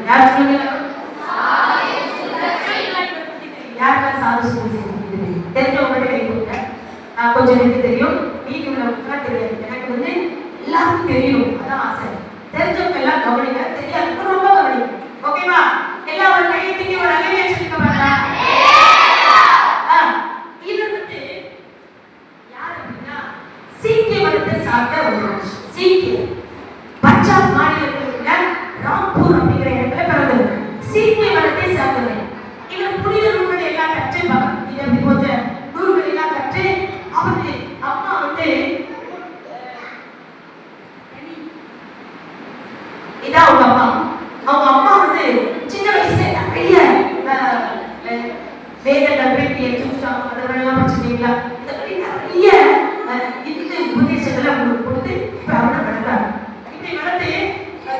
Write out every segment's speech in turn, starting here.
யார் சொல்லுங்க? யாருக்கெல்லாம் சாது சுந்தசி தெரிஞ்சவங்க கை கொடுங்க. கொஞ்சம் எனக்கு தெரியும், மீதி உள்ளவங்களுக்குலாம் தெரியாது. எனக்கு வந்து எல்லாருக்கும் தெரியும், அதான் ஆசை. தெரிஞ்சவங்க எல்லாம் கவனிங்க, தெரியாது ரொம்ப கவனிங்க. ஓகேவா? எல்லாம் ஒரு கையை தூக்கி ஒரு அலையை சொல்லிக்க மாட்டாங்க. இது வந்து யார் அப்படின்னா சீக்கிய மதத்தை சார்ந்த ஒரு மனுஷன். சீக்கிய பஞ்சாப் மாநிலத்தில் உள்ள ராம்பூர் அப்படிங்கிற இடத்துல பிறந்தவர். சீக்கிய மதத்தை சார்ந்தவர். இவர் புனித நூல்கள் எல்லாம் கற்று பகவத்கீதை அப்படி போன்ற நூல்கள் எல்லாம் கற்று அவருக்கு அம்மா வந்து இதான் அவங்க அம்மா. அவங்க அம்மா வந்து சின்ன வயசுல நிறைய வேதங்கள் பிரேட்டிய சூசாம் அதெல்லாம் படிச்சிருக்கீங்களா? இந்த மாதிரி நிறைய இதுக்கு உபதேசங்களை அவங்களுக்கு கொடுத்து இப்ப அவனை வளர்த்தாங்க. இப்படி வளர்த்து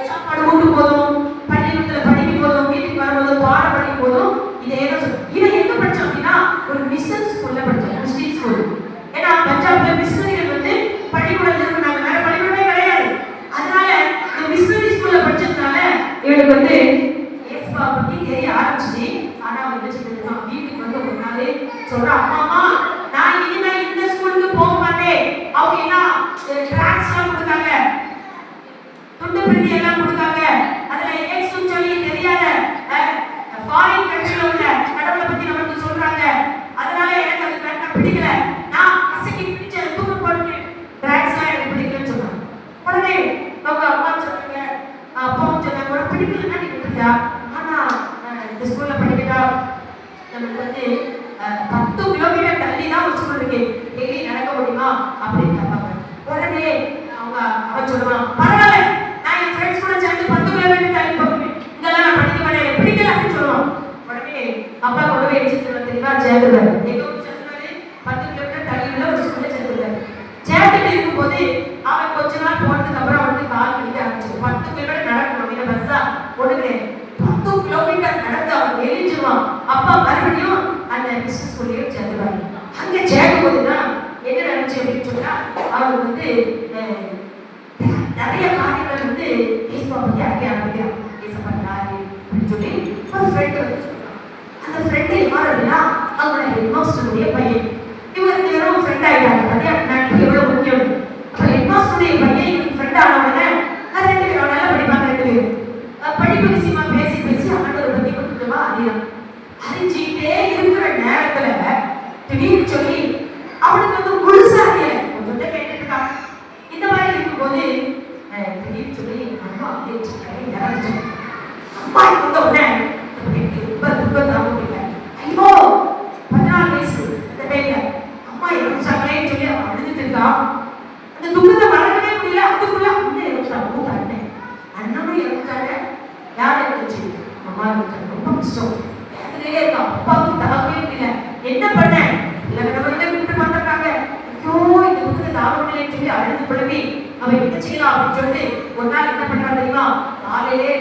சாப்பாடு ஊட்டும் போதும், பள்ளிக்கூடத்துல படிக்கும் போதும், வீட்டுக்கு வரும்போதும், பாடம் படிக்கும் போதும் இதே தான். இவன் எங்க படிச்சான் அப்படின்னா ஒரு மிஷன் ஸ்கூல்ல படிச்சான், முஸ்லீம் ஸ்கூல். ஏன்னா பஞ்சாப்ல மிஷனரிகள் வந்து பள்ளிக்கூடம் இருந்தாங்க, வேற பள்ளிக்கூடமே கிடையாது. அதனால இந்த மிஷனரி ஸ்கூல்ல படிச்சதுனால இவனுக்கு வந்து ஏசுவா பத்தி தெரிய ஆரம்பிச்சிச்சு. ஆனா அவன் என்ன செஞ்சிருக்கான், வீட்டுக்கு வந்து ஒரு நாள் சொல்றான், அம்மா நான் இனிமே இந்த ஸ்கூலுக்கு போக மாட்டேன். அவங்க என்ன டிராக்ஸ் எல்லாம் கொடுத்தாங்க, துண்டு பிரதி எல்லாம் கொடுத்தாங்க, அதுல ஏசுன்னு சொல்லி தெரியாத ஃபாரின் கண்ட்ரில உள்ள கடவுளை பத்தி நமக்கு சொல்றாங்க. அதனால எனக்கு அது வேண்டாம், பிடிக்கல. நான் அசைக்கு பிடிச்ச தூக்கு போட்டு டிராக்ஸ் எல்லாம் எனக்கு பிடிக்கலன்னு சொன்னாங்க. உடனே அவங்க அம்மா சொன்னாங்க, அப்பாவும் சொன்னாங்க, உனக்கு பிடிக்கலன்னா நீ விட்டுட்டா. ஆனா இந்த ஸ்கூல்ல படிக்கட்டா நமக்கு வந்து 10 கிலோமீட்டர் தள்ளி தான் ஒரு ஸ்கூல் இருக்கு, டெய்லி நடக்க முடியுமா அப்படின்னு கேட்பாங்க. உடனே அவன் சொல்லுவான், பரவாயில்ல நான் என் ஃப்ரெண்ட்ஸ் கூட சேர்ந்து 10 கிலோமீட்டர் தள்ளி போகிறேன், இதெல்லாம் நான் படிக்க மாட்டேன், எனக்கு பிடிக்கல அப்படின்னு சொல்லுவான். உடனே அப்பா கொண்டு போய் எடுத்து தெரியுமா சேர்ந்துருவாரு. எங்க ஊர் சேர்ந்துருவாரு, 10 கிலோமீட்டர் தள்ளி உள்ள ஒரு ஸ்கூல்ல சேர்ந்துருவாரு. சேர்ந்துட்டு இருக்கும்போது அவன் கொஞ்ச நாள் போனதுக்கு அப்புறம் அவனுக்கு கால் பிடிக்க ஆரம்பிச்சு. 10 கிலோமீட்டர் நடக்கணும் அப்படின்னு பஸ்ஸா ஒண்ணுங்க 10 கிலோமீட்டர் நடந்து அவன் எரிஞ்சிருவான். அப்பா மறுபடியும் அந்த பிசினஸ் ஸ்கூல்லையும் சேர்ந்துருவாரு. அங்க சேர்க்கும் போதுதான் என்ன நினைச்சு அப்படின்னு சொன்னா அவர் வந்து நிறைய காரியங்கள் வந்து ஏசுவா பத்தி அறிய ஆரம்பிக்கிறான். ஏசப்பா யாரு அப்படின்னு சொல்லி ஒரு ஃப்ரெண்டு வந்து சொல்றான். அந்த ஃப்ரெண்டு யார் அப்படின்னா அவங்களோட ஹெட்மாஸ்டருடைய பையன். இவருக்கு வெறும் ஃப்ரெண்ட் ஆயிட்டாங்க. அதே நட்பு எவ்வளவு முக்கியம். அப்ப ஹெட்மாஸ்டருடைய பையன் இவருக்கு ஃப்ரெண்ட் ஆன உடனே அது 2 பேரும் நல்லா படிப்பாங்க. 2 பேரும் படிப்பு விஷயமா பேசி பேசி ஆண்டவரை பத்தி கொஞ்சமா அறிஞ்சிட்டே இருக்கிற நேரத்துல திடீர்னு சொல்லி அவனுக்கு வந்து முழுசா அறியல, கொஞ்சம் கேட்டுட்டு இருக்காங்க. இந்த மாதிரி இருக்கும்போது திடீர்னு சொல்லி அம்மா அப்படியே அம்மா இருந்த உடனே ரொம்ப துக்கம் தாங்க முடியல. ஐயோ 14 வயசு அந்த டைம்ல அம்மா இறந்துச்சாங்களேன்னு சொல்லி அவன் அழுதுட்டு இருக்கான். அந்த துக்கத்தை வளர்க்கவே முடியல. அதுக்குள்ள அண்ணன் இறந்துட்டாங்க, அண்ணன் அண்ணனும் இறந்துட்டாங்க. யார் இருந்துச்சு? அம்மா இருந்துட்டாங்க. ரொம்ப கஷ்டம், வேதனையே இருக்கான். அப்பாவுக்கு தாங்கவே முடியல. என்ன பண்ண இல்லை கடவுளே கூப்பிட்டு மாட்டாங்க. ஐயோ இந்த துக்கத்தை தாங்க முடியலன்னு சொல்லி அழுது புலம்பி அவன் என்ன செய்யலாம் அப்படின்னு சொல்லிட்டு ஒரு நாள் என்ன பண்றான் தெரியுமா? காலையிலே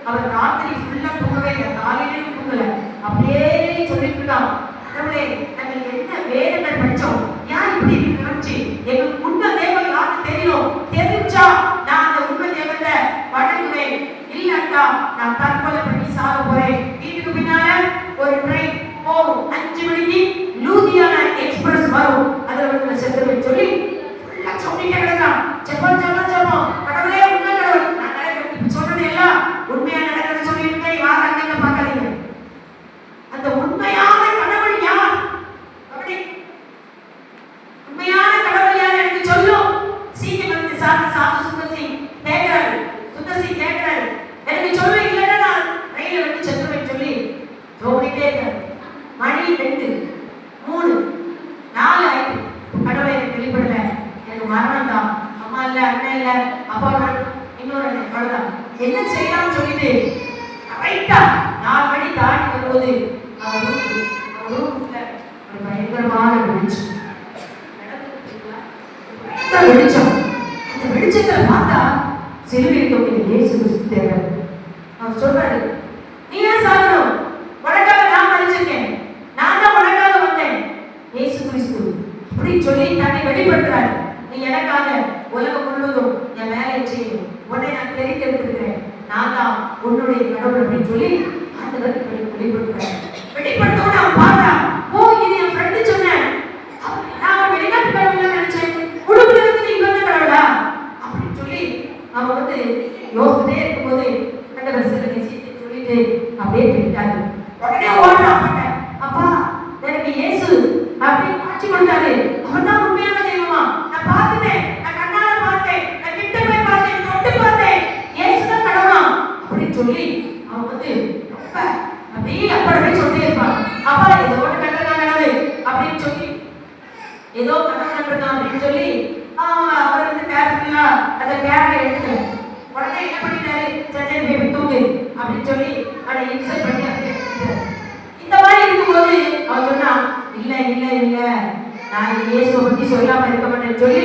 அவர் ராத்திரி ஃபுல்லா தூங்கவே இல்லை, காலையிலே தூங்கல. அப்படியே சொல்லிட்டு இருக்கான், கடவுளே நாங்கள் என்ன வேதங்கள் படிச்சோம், ஏன் இப்படி நினைச்சு எங்களுக்கு உண்மை தேவன் யாருக்கு தெரியும், தெரிஞ்சா நான் அந்த உண்மை தேவத்தை வணங்குவேன், இல்லட்டா நான் தற்கொலை பண்ணி சாக போறேன். வீட்டுக்கு பின்னால ஒரு ட்ரெயின் போகும், 5 மணிக்கு லூதியானா எக்ஸ்பிரஸ் வரும், அதுல வந்து செத்துருவேன் சொல்லி ஃபுல்லா சொல்லிட்டே கிடக்கான். ஜெபம் ஜெபம் ஜெபம், கடவுளே உண்மை கடவுள், நான் சொல்றது எல்லாம் உண்மையா நடக்கிறது சொல்லியிருக்கேன், யார் அங்க பார்க்காதீங்க. அந்த உண்மையான கடவுள் யார், அப்படி உண்மையான கடவுள் யார் எனக்கு சொல்லும். சீக்கிரம் வந்து சாது சுந்தசி கேட்கிறாரு, சுந்தசி கேட்கிறாரு, எனக்கு சொல்லு, இல்லைன்னா நான் ரயில வந்து செத்துருவேன் சொல்லி ரோடிட்டே இருக்காரு. மணி 2, 3, 4 ஆயிடுச்சு. கடவுளை எனக்கு வெளிப்படல, எனக்கு மரணம் தான், அம்மா இல்ல, அண்ணன் இல்ல, அப்பா இன்னொரு அண்ணன், அவ்வளவுதான், என்ன செய்யலாம்னு சொல்லிட்டு கரெக்டா 4 மணி தாண்டி வரும்போது அவர் ரூம்ல ஒரு பயங்கரமான வெளிச்சம். வெளிச்சம், அந்த வெளிச்சத்தை பார்த்தா சிலுவையில் தொங்கின இயேசு கிறிஸ்து தேவர். அவர் சொல்றாரு, நீ ஏன் சாகணும், உனக்காக நான் மறிச்சிருக்கேன், நான் தான் உனக்காக வந்தேன், இயேசு கிறிஸ்து அப்படின்னு சொல்லி தன்னை வெளிப்படுத்துறாரு. நீ எனக்காக உலகம் முழுவதும் என் வேலையை செய்யணும், உன்னை நான் தெரிந்தெடுத்திருக்கிறேன், நான் தான் உன்னுடைய கடவுள் அப்படின்னு சொல்லி ஆண்டவர் வெளிப்படுத்துறாரு. வெளிப்படுத்தோட அவன் பார்த்தான், ஓ இது என் ஃப்ரெண்டு சொன்னேன், நான் வெளிநாட்டு கடவுள் நினைச்சேன், உடுப்புல இருந்து நீ இங்க கடவுளா அப்படின்னு சொல்லி அவன் வந்து யோசிச்சுட்டே இருக்கும்போது ஆண்டவர் சில விஷயத்தை சொல்லிட்டு அப்படியே போயிட்டாரு. உடனே ஓடுறான், அப்பா எனக்கு இயேசு அப்படின்னு காட்சி கொடுத்தாரு, அவர் தான் உண்மையான தெய்வமா, நான் பார்த்துட்டேன், நான் கண்ணால பார்த்தேன், நான் கிட்ட போய் பார்த்தேன், தொட்டு பார்த்தேன், இயேசு தான் கடவுளா அப்படின்னு சொல்லி அவன் வந்து ரொம்ப அப்படியே அப்படவே சொல்லிட்டே இருப்பான். அப்பா ஏதோ ஒன்று கண்டிருக்கான் கடவுள் அப்படின்னு சொல்லி, ஏதோ கடவுள் கண்டிருக்கான் அப்படின்னு சொல்லி அவர் வந்து கேர்ஃபுல்லா அந்த கேரை எடுத்துட்டு உடனே என்ன பண்ணிட்டாரு, சரி போய் தூங்கு அப்படின்னு சொல்லி அதை இன்சல்ட் பண்ணி அப்படியே இந்த மாதிரி இருக்கும்போது அவன் சொன்னா, இல்ல இல்ல இல்ல நான் இயேசுவை பத்தி சொல்லாம இருக்க மாட்டேன்னு சொல்லி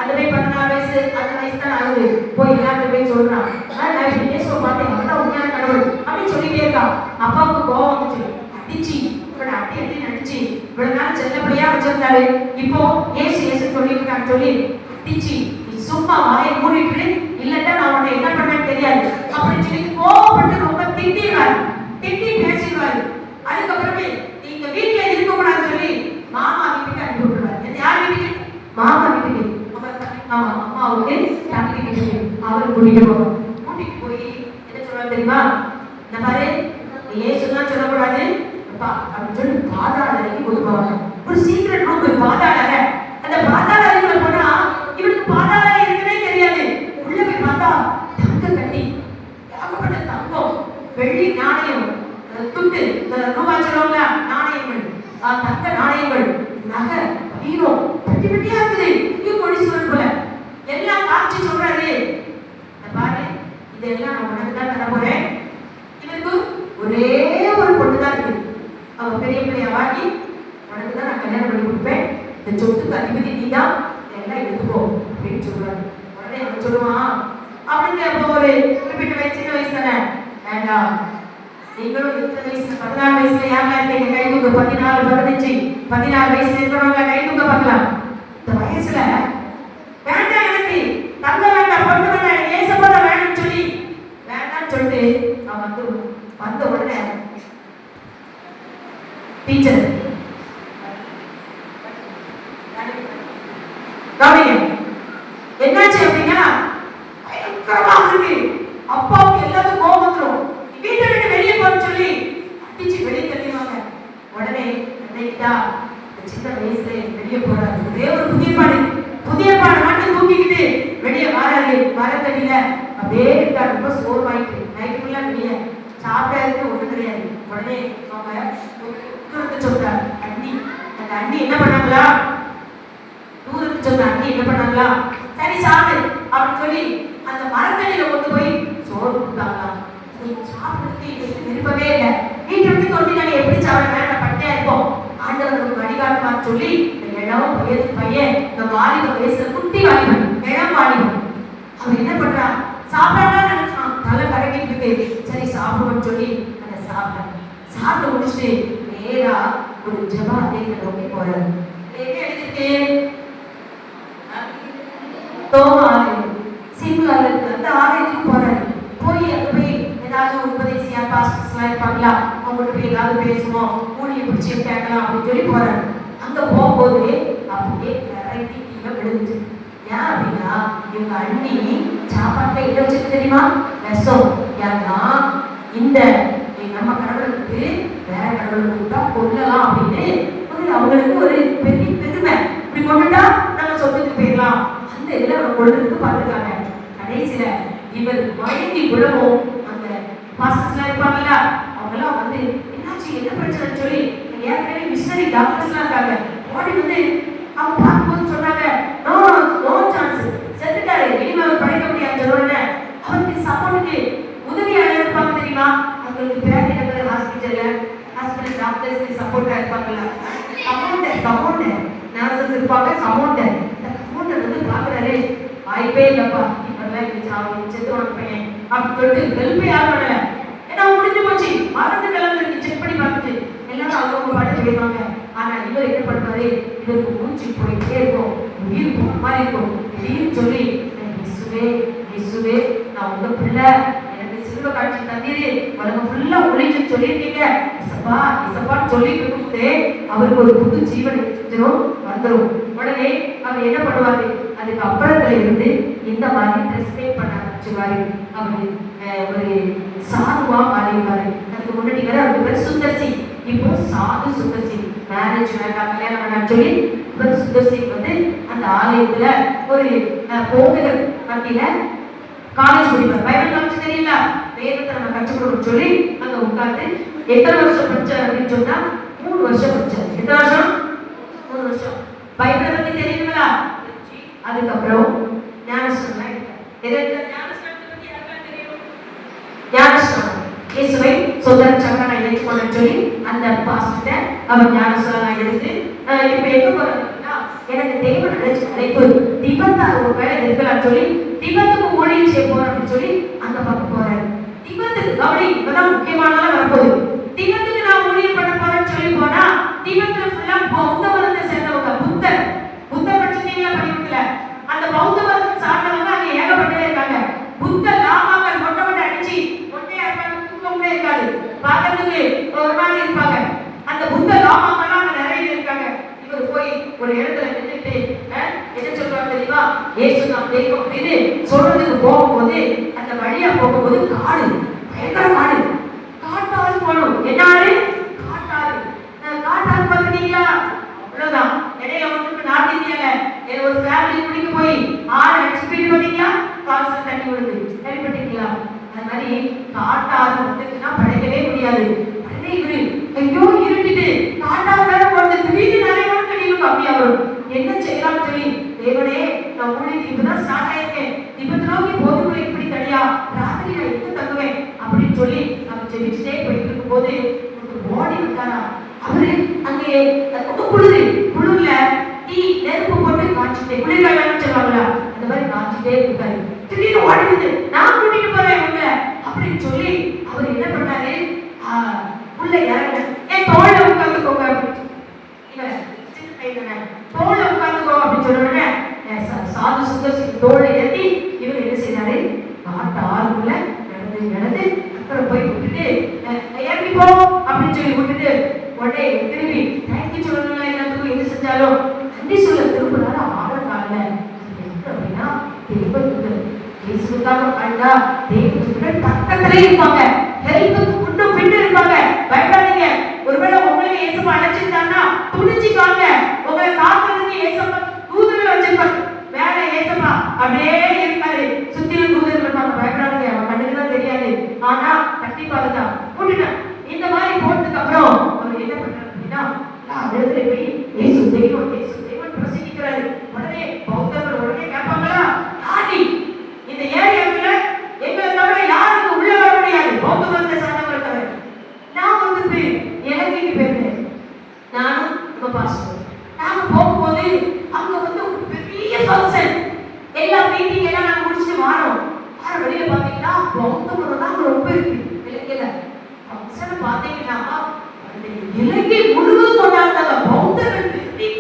அந்த போய் 14 வயசு அந்த வயசு தான் ஆகுது, போய் எல்லாரும் போய் சொல்றான், நான் இயேசுவை பார்த்தேன், அவன் தான் உண்மையான கடவுள் அப்படின்னு சொல்லிட்டே இருக்கான். அப்பாவுக்கு கோவம் வந்துச்சு, அடிச்சு இவனை அடி அடி நடிச்சு இவ்வளவு நாள் செல்லப்படியா வச்சிருந்தாரு, இப்போ ஏசு ஏசு சொல்லிருக்கான்னு சொல்லி அடிச்சு நீ சும்மா வாயை மூடிட்டு இல்லட்டா நான் உன்னை என்ன பண்ணேன்னு தெரியாது அப்படின்னு சொல்லி கோவப்பட்டு ரொம்ப திட்டிடுவாரு, திட்டி பேசிடுவாரு. அதுக்கப்புறமே நீங்க வீட்டுல இருக்க கூடாதுன்னு சொல்லி மாமா வீட்டுக்கு அனுப்பி விட்டுருவாரு. யார் வீட்டுக்கு? மாமா வீட்டுக்கு. ஆமா அம்மாவுக்கு தம்பி வீட்டுக்கு அவரு கூட்டிட்டு போவார். கூட்டிட்டு போய் என்ன சொல்றாரு தெரியுமா, இந்த மாதிரி ஏசுதான் சொல்லக்கூடாது அப்பா அப்படின்னு சொல்லி பாதாள அறைக்கு கொண்டு போவாங்க. ஒரு சீக்ரெட் ரூம் பாதாள அறை. அந்த பாதாள அறைக்குள்ள போனா இவனுக்கு பாதாள அறை இருக்குன்னே தெரியாது. உள்ள போய் பார்த்தா தங்க கட்டி, ஏகப்பட்ட தங்கம், வெள்ளி நாணயம், துட்டு, ரூபாய் சொல்லுவாங்க நாணயங்கள், தங்க நாணயங்கள், நகை, வைரம், பெட்டி பெட்டியா இருக்குது. இது கோடீஸ்வரன் போல எல்லாம் காட்சி சொல்றாரு. பாரு இதெல்லாம் நான் உனக்கு தான் தர போறேன், இவருக்கு ஒரே ஒரு பொண்ணு தான் இருக்கு, அவ பெரிய பிள்ளைய வாங்கி உனக்கு தான் நான் கல்யாணம் பண்ணி கொடுப்பேன், இந்த சொத்துக்கு அதிபதி நீ தான், இதெல்லாம் எடுத்துக்கோ அப்படின்னு சொல்றாரு. உடனே அவன் சொல்லுவான், அப்படின்னு அப்போ ஒரு குறிப்பிட்ட வயசு, சின்ன வயசு தானே, வேண்டாம் நீங்களும் இந்த வயசுல 14 வயசுல யாருல இருக்கீங்க கை தூக்க, 14 15 16 வயசுல இருக்கிறவங்க கை தூக்க பார்க்கலாம். இந்த வயசுல வேண்டாம், எனக்கு தங்க வேண்டாம், பொண்ணு வேண்டாம், ஏசப்பா வேணும்னு சொல்லி வேண்டாம்னு சொல்லிட்டு அவன் வந்து வந்த உடனே டீச்சர் என்னாச்சு அப்படின்னா பயங்கரமா இருக்கு, அப்பாவுக்கு எல்லாத்துக்கும் கோபம் வந்துடும், வீட்டை விட்டு வெளியே போன்னு சொல்லி அடிச்சு வெளியே தள்ளிடுவாங்க. உடனே நினைக்கிட்டா சின்ன வயசுல வெளியே போறாரு, ஒரே ஒரு புதிய பாடு மட்டும் தூக்கிக்கிட்டு வெளியே வராது, வரத்தடியில அப்படியே இருக்கா, ரொம்ப சோர்வாயிட்டு நைட்டு ஃபுல்லா வெளியே சாப்பிடாது ஒண்ணு கிடையாது. உடனே அவங்க தூரத்து சொந்த அண்ணி, அந்த அண்ணி என்ன பண்ணாங்களா, தூரத்து சொந்த அண்ணி என்ன பண்ணாங்களா, சரி சாப்பிடு அப்படின்னு சொல்லி அந்த மரத்தடியில கொண்டு போய் சோறு கொடுத்தாங்களாம். சாப்பிடுறதுக்கு விருப்பமே இல்லை, வீட்டை விட்டு தொண்டினாலே எப்படி சாப்பிட வேண்டாம், பட்டையா இருப்போம், ஆண்டவர்களுக்கு வழிகாட்டுவான்னு சொல்லி இந்த இடம் பையன் இந்த வாலிப வயசுல குட்டி வாலிபன், இடம் வாலிபன், அவன் என்ன பண்றான், சாப்பிடாதான் நினைச்சான், தலை கரங்கிட்டு இருக்கு, சரி சாப்பிடுவோம்னு சொல்லி அதை சாப்பிட்டு முடிச்சுட்டு நேரா ஒரு ஜெப ஆலயத்தை நோக்கி போறாரு. என்ன எழுதிருக்கு, தோம ஆலயம், சிம்லால அந்த ஆலயத்துக்கு போறாரு. போய் அங்க போய் ஏதாவது உபதேசியா பாஸ்டர்ஸ்லாம் இருப்பாங்களா, அவங்கள்ட்ட போய் ஏதாவது பேசுவோம், ஊழியை பிடிச்சி கேட்கலாம் அப்படின்னு சொல்லி போறாரு. அங்க போகும்போது அப்படியே கரைக்கு கீழே விழுந்துச்சு. ஏன் அப்படின்னா இவங்க அண்ணி சாப்பாட்டுல என்ன வச்சுட்டு தெரியுமா, விஷம். ஏன்னா இந்த நம்ம கடவுளுக்கு வேற கடவுளுக்கு தான் கொள்ளலாம் அப்படின்னு அவங்களுக்கு ஒரு பெரிய பெருமை, இப்படி கொண்டுட்டா நம்ம சொத்துக்கு போயிடலாம், அந்த இதுல அவங்க கொள்றதுக்கு பார்த்துருக்காங்க. கடைசியில இவர் மயங்கி குணமும் அந்த பாஸ்டர்ஸ்லாம் இருப்பாங்கல்ல, அவங்கெல்லாம் வந்து என்னாச்சு என்ன பிரச்சனைன்னு சொல்லி ஏற்கனவே மிஷனரி டாக்டர்ஸ்லாம் இருக்காங்க, ஓடி வந்து அவங்க பார்க்கும்போது சொன்னாங்க, நோ நோ சான்ஸ், செத்துட்டாரு, இனிமே அவர் படிக்க முடியாது சொன்ன அவருக்கு சப்போர்ட்டுக்கு உதவியாளர் இருப்பாங்க தெரியுமா, அவங்களுக்கு பேர் என்ன ஹாஸ்பிட்டல் டாக்டர்ஸ்க்கு சப்போர்ட்டா இருப்பாங்கல்ல, கமௌண்டர் நர்சஸ் இருப்பாங்க, கமௌண்டர் வந்து பாக்குறாரு, வாய்ப்பே இல்லப்பா இவரெல்லாம் செத்துவாங்க பையன் அப்படின்னு சொல்லிட்டு ஹெல்ப்பே யாரும் பண்ணல, ஏன்னா முடிஞ்சு போச்சு, மருந்து கிளம்புக்கு செக் பண்ணி பார்த்துட்டு எல்லாரும் அவங்க பாட்டு போயிடுவாங்க. ஆனா இவர் என்ன பண்ணுவாரு, இதற்கு மூச்சு போயிட்டே இருக்கும், உயிர் போன மாதிரி இருக்கும், திடீர்னு சொல்லி இயேசுவே நான் உங்க பிள்ளை, எனக்கு சில பிரசவ காட்சி தண்ணீர் உலகம் ஃபுல்லா ஒளிச்சு சொல்லியிருக்கீங்க. இசப்பா இசப்பான்னு சொல்லிட்டு இருக்கும்போது அவருக்கு ஒரு புது ஜீவன் வந்துடும். உடனே அவர் என்ன பண்ணுவாரு, அதுக்கு அப்புறத்துல இருந்து இந்த மாதிரி ட்ரெஸ் பண்ண ஆரம்பிச்சுவாரு. அவரு ஒரு சாதுவா மாறிடுவாரு. அதுக்கு முன்னாடி வேற அவருக்கு பேர் சுந்தர் சிங், இப்போ சாது சுந்தர் சிங். மேரேஜ் வேண்டாம் கல்யாணம் வேண்டாம்னு சொல்லி இவர் சுந்தர் சிங் வந்து அந்த ஆலயத்துல ஒரு போகுதல் மத்தியில காலேஜ் முடிப்பார். பைபிள் காலேஜ் தெரியல, வேதத்தை நம்ம கற்றுக் கொடுக்கணும்னு சொல்லி அங்க உட்கார்ந்து எத்தனை வருஷம் படிச்சார் அப்படின்னு சொன்னா 3 வருஷம் படிச்சார். எத்தனை வருஷம்? 3 வருஷம். பைபிளை பத்தி தெரியுங்களா? அதுக்கப்புறம் ஞானஸ்நானம். ஞானஸ்நானத்தை பத்தி யாருக்கெல்லாம் தெரியும்? ஞானஸ்நானம் இயேசுவை சொந்த ரட்சகராக ஏற்றுக்கொள்ள சொல்லி அந்த பாஸ்டர் அவர் ஞானஸ்நானம் எடுத்து இப்ப எங்க போறாருன்னா, எனக்கு தேவன் அழைப்பு திபெத்தா ஒரு வேலை இருக்கலாம் சொல்லி திபெத்துக்கு ஊழியம் செய்ய போறேன் அப்படின்னு சொல்லி அங்க பார்க்க போறாரு. திபெத்துக்கு கவனி, இப்பதான் முக்கியமானதெல்லாம் வரப்போகுது. திபெத்துக்கு நான் ஊழியம் பண்ண போறேன்னு சொல்லி போனா திபெத்துல ஃபுல்லா பௌத்த மதத்தை சேர்ந்தவங்க. புத்த பிரச்சனைகளை பண்ணிவிடல. அந்த பௌத்த மதத்தை சார்ந்தவங்க அங்க ஏகப்பட்டவே இருக்காங்க. புத்த லாமாக்கள் மொட்டை அடிச்சு மொட்டையா இருப்பாங்க, தூக்கமே இருக்காது, பார்க்கறதுக்கு ஒரு மாதிரி இருப்பாங்க. அந்த புத்த லாமாக்கள்லாம் அங்க நிறைய இருக்காங்க. இவர் போய் ஒரு இடத்துல நின்றுட்டு என்ன சொல்றாரு தெரியுமா, இயேசு நாம் தெய்வம் அப்படின்னு சொல்றதுக்கு போகும்போது அந்த வழியா போகும்போது காடு, பயங்கர காடு, காட்டாறு போகணும். என்ன ஆறு? காட்டாறு. காட்டாறு பார்த்துட்டீங்களா? அவ்வளவுதான். இடையில ஒன்றுக்கு நார்த் இந்தியால ஒரு ஃபேமிலி குடிக்க போய் 6 அடிச்சு போயிட்டு பார்த்தீங்களா, காசு தண்ணி விடுது, கேள்விப்பட்டீங்களா? அது மாதிரி காட்டாறு வந்துட்டுன்னா படைக்கவே முடியாது. உடனே இவரு ஐயோ இருட்டிட்டு காட்டாறு வேற போறது, திடீர்னு நிறைய கடிக்கும் அப்படியா வரும். என்ன செய்யலாம் சொல்லி, தேவனே நான் ஊழியத்துக்கு இப்பதான் ஸ்டார்ட் ஆயிருக்கேன், இப்ப நோக்கி போதுக்குள்ள இப்படி தனியா ராத்திரி நான் எங்க தங்குவேன் அப்படின்னு சொல்லி அவர் ஜெபிச்சுட்டே போயிட்டு இருக்கும் போது ஒரு பாடி விட்டாரா. அவரு அங்கே குளிர்ல தீ நெருப்பு போட்டு காய்ச்சிட்டே, குளிர்காலம் சொல்லுவாங்களா அந்த மாதிரி காய்ச்சிட்டே இருக்காரு. திடீர்னு ஓடிடுது, நான் கூட்டிட்டு போறேன் உள்ள அப்படின்னு சொல்லி அவர் என்ன பண்ணாரு, உள்ள இறங்க, என் தோல்ல உட்காந்துக்கோங்க அப்படின்னு தோல்ல உட்காந்துக்கோ அப்படின்னு சொன்ன உடனே சாது சுந்தர் தோல்ல ஏற்றி இவர் என்ன செய்யறாரு, காட்டாறுக்குள்ள நடந்து அப்புறம் போய் விட்டுட்டு இறங்கி போ அப்படின்னு சொல்லி விட்டுட்டு உடனே திரும்பி தேங்க்யூ சொல்லணும். எல்லாத்துக்கும் எது செஞ்சாலும் நன்றி சொல்ல திரும்பினாரு. ஆழக்கால அப்படின்னா தெய்வத்துகள் இயேசுக்காக கண்டா தெய்வத்துகள் பக்கத்திலே இருப்பாங்க, ஹெல்ப்புக்கு முன்னும் பின்னு இருப்பாங்க. பயப்படாதீங்க. ஒருவேளை உங்களுக்கு இயேசுவை அழைச்சிருந்தாங்கன்னா துணிச்சுக்காங்க. உங்களை காக்கிறதுக்கு இயேசுவை தூதர்கள் வச்சிருப்பாங்க. வேலை இயேசுப்பா அப்படியே இருக்காரு, சுத்திலும் தூதர்கள் இருப்பாங்க. பயப்படாதீங்க, அவன் கண்ணுக்கு தான் தெரியாது, ஆனா கண்டிப்பாக தான் கூட்டிட்டேன். இந்த மாதிரி போனதுக்கு அப்புறம் அவர் என்ன பண்றாரு அப்படின்னா, இடத்துல போய் இயேசு தெய்வம் பிரசங்கிக்கிறாரு. உடனே பௌத்தர்கள் உடனே கேட்பாங்களா, ஆதி இந்த ஏரியாவுல எங்களை தவிர யாருக்கு உள்ள வர முடியாது, பௌத்த மதத்தை சார்ந்தவங்களை தவிர. நான் வந்து இலங்கைக்கு போயிருந்தேன், நானும் உங்க பாஸ்டர். நாங்க போகும்போது அங்க வந்து ஒரு பெரிய ஃபங்க்ஷன், எல்லா மீட்டிங் எல்லாம் நாங்க முடிச்சுட்டு வரோம். வெளியில பாத்தீங்கன்னா பௌத்த மதம் தான் ரொம்ப இருக்கு இலங்கையில. ஃபங்க்ஷன் பாத்தீங்கன்னா இலங்கை முழுவதும் கொண்டாடுறாங்க. பௌத்தர்கள்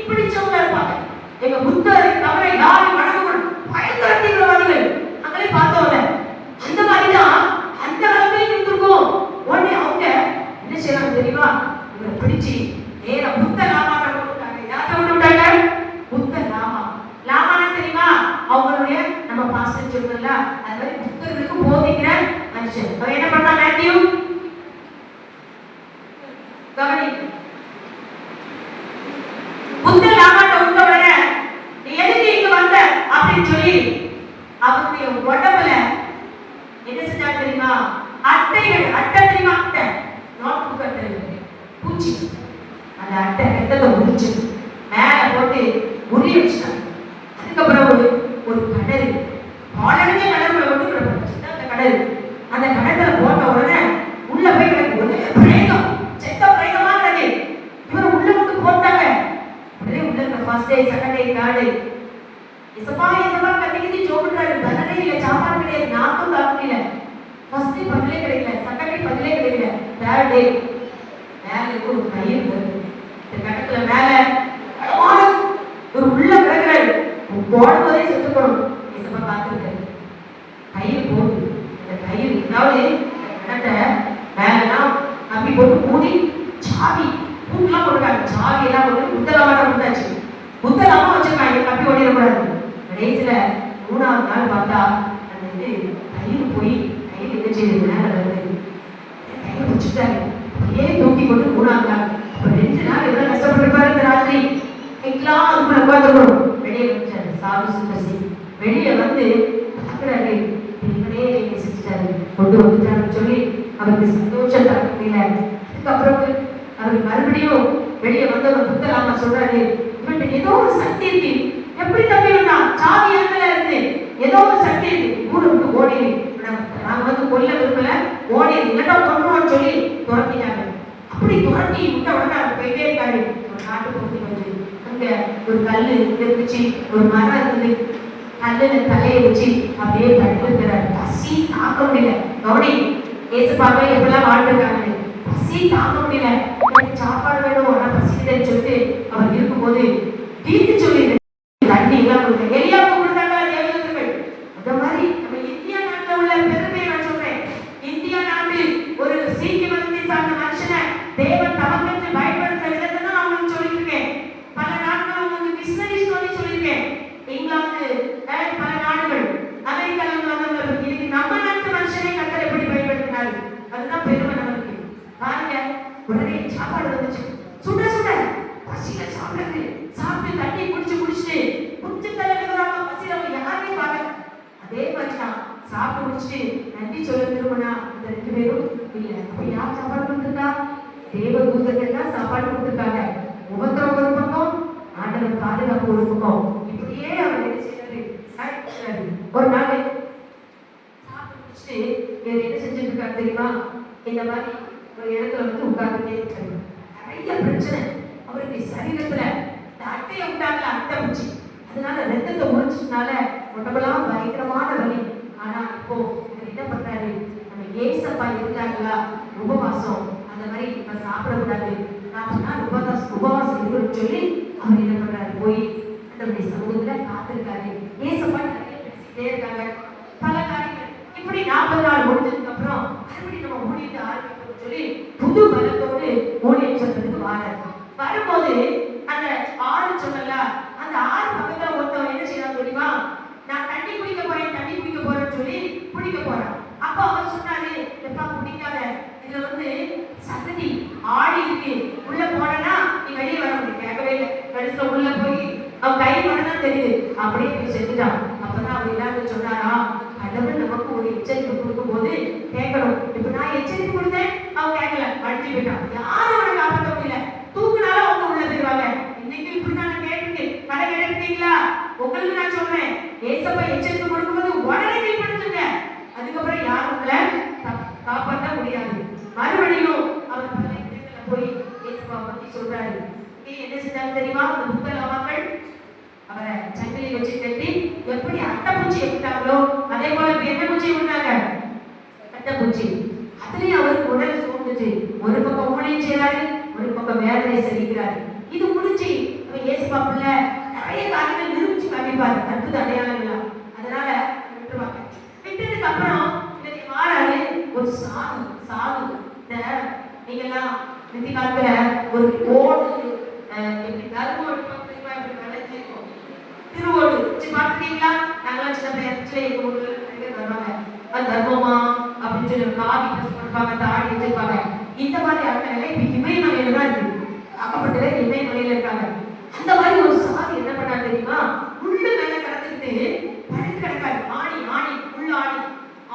பிடிச்சவங்க இருப்பாங்க. எங்க புத்தரை தவிர யாரும் வணங்கப்படும் பயங்கர தீவிரவாதிகள் அங்களே பார்த்தோம்ல. அந்த மாதிரிதான் அந்த காலத்துல இருந்திருக்கும். உடனே அவங்க என்ன செய்யறாங்க தெரியுமா, இவரை பிடிச்சி நேர புத்த லாமா விட்டாங்க. யார்கிட்ட விட்டாங்க? புத்த லாமா. லாமானா தெரியுமா, அவங்களுடைய நம்ம பாஸ்டர் சொல்றல அது மாதிரி புத்தர்களுக்கு போதிக்கிற மனுஷன். அவர் என்ன பண்ணா, மேத்யூ கவனி, புத்த லாமாட்ட உண்டவரை நீ எதுக்கு இங்க வந்த அப்படின்னு சொல்லி அவருடைய உடம்புல என்ன செஞ்சாங்க தெரியுமா, அட்டை தெரியுமா, அட்டை நோட் புக் அட்டை பூச்சி, அந்த அட்டை ரத்தத்தை உரிச்சு மேல போட்டு உரிய வச்சுட்டாங்க. அதுக்கப்புறம் ஒரு கடல், ஆளடிஞ்ச கடற்குள்ள வந்து கிடப்பா அந்த கடல். அந்த கடற்கரை போட்ட உடனே உள்ள போய் கிடக்கு ஒரே பிரேதம், செத்த பிரேதமா கிடக்கு. இவரை உள்ள வந்து போட்டாங்க. உடனே உள்ள இருக்க first day second day third day இசப்பா கட்டிக்கிட்டு ஜோபிடுறாரு. பலனே இல்லை, சாப்பாடு கிடையாது, நாக்கும் தாக்கல. ஃபர்ஸ்ட் டே பதிலே கிடைக்கல, செகண்ட் டே பதிலே கிடைக்கல, தேர்ட் டே மேல ஒரு கயிறு வருது. இந்த கட்டத்துல மேல ஒரு உள்ள கிடக்குறாரு. போடும்போதே செத்து போடும். இசப்பா பார்த்துருக்காரு. கயிறு போகுது. அந்த கயிறு அதாவது போட்டு மூடி சாவி பூக்கெல்லாம் போட்டுருக்காங்க. சாவி எல்லாம் வந்து புத்தகமா தான் கொடுத்தாச்சு. புத்தகமா வச்சிருக்காங்க, தப்பி ஓடிடக்கூடாது. கடைசியில 3ஆவது நாள் பார்த்தா அந்த இது கயிறு போய் கையில் என்ன செய்யுது மேல வருது. கையை வச்சுட்டாரு, அப்படியே தூக்கி கொண்டு 3ஆவது நாள். அப்ப 2 நாள் எவ்வளவு கஷ்டப்பட்டிருப்பாரு இந்த ராத்திரி. எல்லாம் அதுக்குள்ள உட்காந்துக்கணும். வெளியே வந்துட்டாரு சாது சுந்தர் சிங். வெளியே வந்து பார்க்குறாரு, இவனே என்ன செஞ்சுட்டாரு, கொண்டு வந்துட்டாருன்னு சொல்லி அவருக்கு சந்தோஷம் தர முடியல. அதுக்கப்புறம் அவர் மறுபடியும் வெளியே வந்து ஒரு புத்தலாமா சொல்றாரு, இவன்ட்டு ஏதோ ஒரு சக்தி இருக்கு. எப்படி தப்பி வந்தா? சாவி இடத்துல இருந்து ஏதோ ஒரு சக்தி இருக்கு. ஊரை விட்டு ஓடிடு, நாங்க வந்து கொல்ல விரும்பல, ஓடிடு இல்லட்டா கொண்டுவோம்னு சொல்லி துரத்திட்டாங்க. அப்படி துரத்தி விட்ட உடனே அவர் போயிட்டே இருக்காரு. ஒரு நாட்டு பகுதி வந்து அங்க ஒரு கல்லு இருந்துச்சு, ஒரு மரம் இருந்தது. கல்லுல தலையை வச்சு அப்படியே படுத்துக்கிறார். பசி தாக்க முடியல. கவனி, ஏசுப்பாவை எப்பெல்லாம் வாழ்ந்துருக்காங்க. பசி தாங்க முடியல, சாப்பாடு வேணும், ஆனா பசிக்குதுன்னு சொல்லிட்டு அவர் இருக்கும்போது தீர்த்து சொல்லி தண்ணி எல்லாம் கொடுத்தாங்க. எலியாவுக்கு கொடுத்தாங்களா தேவதூதர்கள்? அந்த மாதிரி நம்ம இந்தியா நாட்டுல உள்ள பெருமையை நான் சொல்றேன். இந்தியா நாட்டு ஒரு சீக்கிய மதத்தை சார்ந்த மனுஷனை தேவன் தமக்கு பயன்படுத்த விதத்தை தான் நான் உங்களுக்கு சொல்லியிருக்கேன். பல நாட்கள் உங்களுக்கு மிஷனரிஸ் சொல்லியிருக்கேன். இங்கிலாந்து, பல நாடுகள், அமெரிக்கால இருந்து வந்தவங்க இன்னைக்கு நம்ம நாட்டு மனுஷனை கத்தர் எப்படி பயன்படுத்தினாரு, அதுதான் பெருமை நமக்கு. பாருங்க, உடனே சாப்பாடு வந்துச்சு. சுட சுட பசியில சாப்பிடுறது, சாப்பிட்டு தண்ணி குடிச்சுட்டு கொஞ்சம் தலைவராக பசியில யாரையும் பார்க்க. அதே மாதிரிதான் சாப்பிட்டு முடிச்சுட்டு நன்றி சொல்ல திரும்பினா அந்த 2 பேரும் இல்ல. அப்ப யார் சாப்பாடு கொடுத்துருக்கா? தேவதூதர்கள் தான் சாப்பாடு கொடுத்துருக்காங்க. உபத்திரம் ஒரு பக்கம், ஆண்டவர் பாதுகாப்பு ஒரு பக்கம். இப்படியே அவர் என்ன செய்யறாரு, ஒரு நாள் சாப்பிட்டு முடிச்சுட்டு என்ன செஞ்சுட்டு இருக்காரு தெரியுமா? இந்த மாதிரி ஒரு இடத்துல வந்து உட்கார்ந்துட்டே இருக்காரு. நிறைய பிரச்சனை அவருக்கு சரீரத்துல. இந்த அட்டையை விட்டாங்களா, அட்டை பூச்சி, அதனால ரத்தத்தை உறிச்சதுனால உடம்பெல்லாம் பயங்கரமான வலி. ஆனா இப்போ இவர் என்ன பண்றாரு, நம்ம ஏசப்பா இருந்தாங்களா உபவாசம், அந்த மாதிரி இப்ப சாப்பிடக்கூடாது, நான் உபவாசம் இருக்குன்னு சொல்லி அவர் என்ன பண்றாரு, போய் அந்த சமூகத்துல காத்திருக்காரு. ஏசப்பா நிறைய பேசிட்டே இருக்காங்க, பல காரியங்கள். இப்படி 40 நாள் முடிஞ்சதுக்கு அப்புறம் மறுபடியும் நம்ம ஊழியத்தை ஆரம்பிக்கணும்னு சொல்லி புது பலத்தோடு ஊழியம் சொல்றதுக்கு வரும்போது அந்த ஆறு சொன்னல, அந்த ஆறு பக்கத்துல ஒருத்தவன் என்ன செய்யறான் தெரியுமா? நான் தண்ணி குடிக்க போறேன்னு சொல்லி குடிக்க போறான். அப்ப அவர் சொன்னாரு, எப்பா குடிக்காத, இதுல வந்து சகதி ஆடி இருக்கு, உள்ள போனா நீ வெளியே வர முடியும். கேட்கவே இல்லை. கடைசியில உள்ள போய் அவன் கை பண்ணதான் தெரியுது, அப்படியே போய் செஞ்சுட்டான். அப்பதான் அவர் எல்லாரும் சொன்னாரா, கடவுள் நமக்கு ஒரு எச்சரிக்கை கொடுக்கும் போது கேட்கணும். இப்ப நான் எச்சரிக்கை கொடுத்தேன், அவன் கேட்கல, அடிச்சு போயிட்டான். யாரும் அவனை காப்பாற்ற முடியல, தூக்குனாலும் அவங்க உள்ள போயிருவாங்க. இன்னைக்கு இப்படிதான் நான் கேட்டிருக்கேன், கடை கேட்டிருக்கீங்களா? உங்களுக்கு நான் சொல்றேன், ஏசப்பா எச்சரிக்கை கொடுக்கும்போது உடனே கீழ்படுத்துங்க. அதுக்கப்புறம் யாரும் உங்களை காப்பாற்ற முடியாது. மறுபடியும் அவர் பல இடத்துல போய் ஏசப்பா பத்தி சொல்றாரு. என்ன செஞ்சாங்க தெரியுமா? அந்த புத்தக மக்கள் அவரை சங்கிலி வச்சு கட்டி எப்படி அட்டைப்பூச்சி விட்டாங்களோ அதே போல என்ன பூச்சி விட்டாங்க, அட்டைப்பூச்சி. அதுலயும் அவருக்கு உடல் சோர்ந்துச்சு. ஒரு பக்கம் ஊழியம் செய்யறாரு, ஒரு பக்கம் வேதனை செலுத்துறாரு. இது முடிச்சு அவர் ஏசப்பா பிள்ள நிறைய காரியங்கள் நிரூபிச்சு காமிப்பாரு, அற்புத அடையாளங்களா. அதனால விட்டுருவாங்க. விட்டதுக்கு அப்புறம் இன்னைக்கு மாறாரு ஒரு சாது. இந்த நீங்கெல்லாம் நிதி காலத்துல ஒரு ஓடு எப்படி தர்மம் வளைச்சிருக்கோம், திருவோடு பார்த்துட்டீங்களா? நாங்களாம் சின்ன பையன் வருவாங்க, அது தர்மமா அப்படின்னு சொல்லி காவி ட்ரெஸ் பண்ணுவாங்க, தாடி வச்சிருப்பாங்க. இந்த மாதிரி ஆட்கள் இப்ப இமயமலையில தான் இருக்கு, அக்கப்பட்டல இமயமலையில இருக்காங்க. அந்த மாதிரி ஒரு சாதி என்ன பண்ணா தெரியுமா? முள்ளு மேல கடந்துட்டு படுத்து கிடக்காரு. ஆணி உள்ள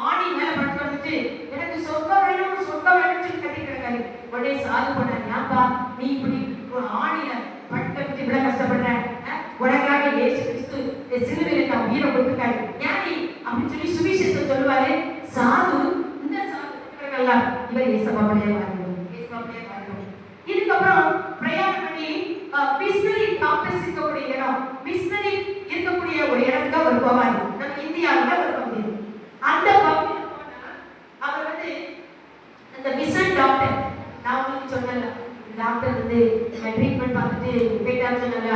ஆணி மேல படுத்து கிடந்துட்டு எனக்கு சொர்க்கம் வேணும்னு சொல்லி கட்டி கிடக்காரு. உடனே சாது பண்ணாரு, ஏன்பா நீ இப்படி ஒரு ஆணில படுத்து இவ்வளவு கஷ்டப்படுற? உனக்காக இயேசு கிறிஸ்து சிலுவையில தான் உயிரை கொடுத்துருக்காரு, ஞானி அப்படின்னு சொல்லி சுவிசேஷம் சொல்லுவாரு. சாது இந்த சாது இவர் ஏசப்பாவுடைய வாழ்க்கை. இதுக்கப்புறம் பிரயாணம் பண்ணி மிஷனரி டாக்டர்ஸ் இருக்கக்கூடிய இடம், மிஷனரி இருக்கக்கூடிய ஒரு இடத்துக்கு அவர் போவாரு. நம்ம இந்தியாவில் ஒரு பகுதி, அந்த பகுதியில் போனா அவர் வந்து அந்த மிஷன் டாக்டர், நான் உங்களுக்கு சொன்னல, டாக்டர் வந்து ட்ரீட்மெண்ட் பார்த்துட்டு போயிட்டாரு சொன்னல,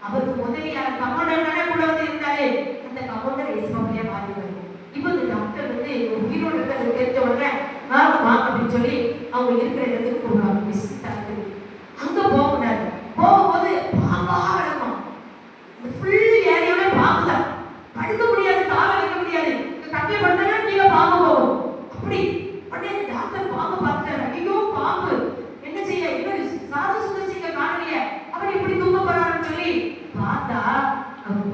அவருக்கு உதவியான கமாண்டர் கூட வந்து இருந்தாரு. அந்த கமாண்டர் ஏசப்பாவுடைய மாறிடுவாரு. இப்போ இந்த டாக்டர் வந்து உயிரோடு இருக்கிறது தெரிஞ்ச உடனே அப்படின்னு சொல்லி அவங்க இருக்கிற இடத்துக்கு போவாங்க. விசிட் ஆகுது. அங்க போகக்கூடாது. போகும்போது பாம்பா கிடக்கும். இந்த ஃபுல் ஏரியாவே பாம்பு தான். படுக்க முடியாது, கால் வைக்க முடியாது. கட்டில படுத்தா கீழே பாம்பு போகும். அப்படி உடனே டாக்டர் பாம்பு பார்த்தாரு. ஐயோ பாம்பு, என்ன செய்ய, இவர் சாது சுந்தரசிங்க காணலையே, அவர் இப்படி தூங்க போறாருன்னு சொல்லி பார்த்தா அவர்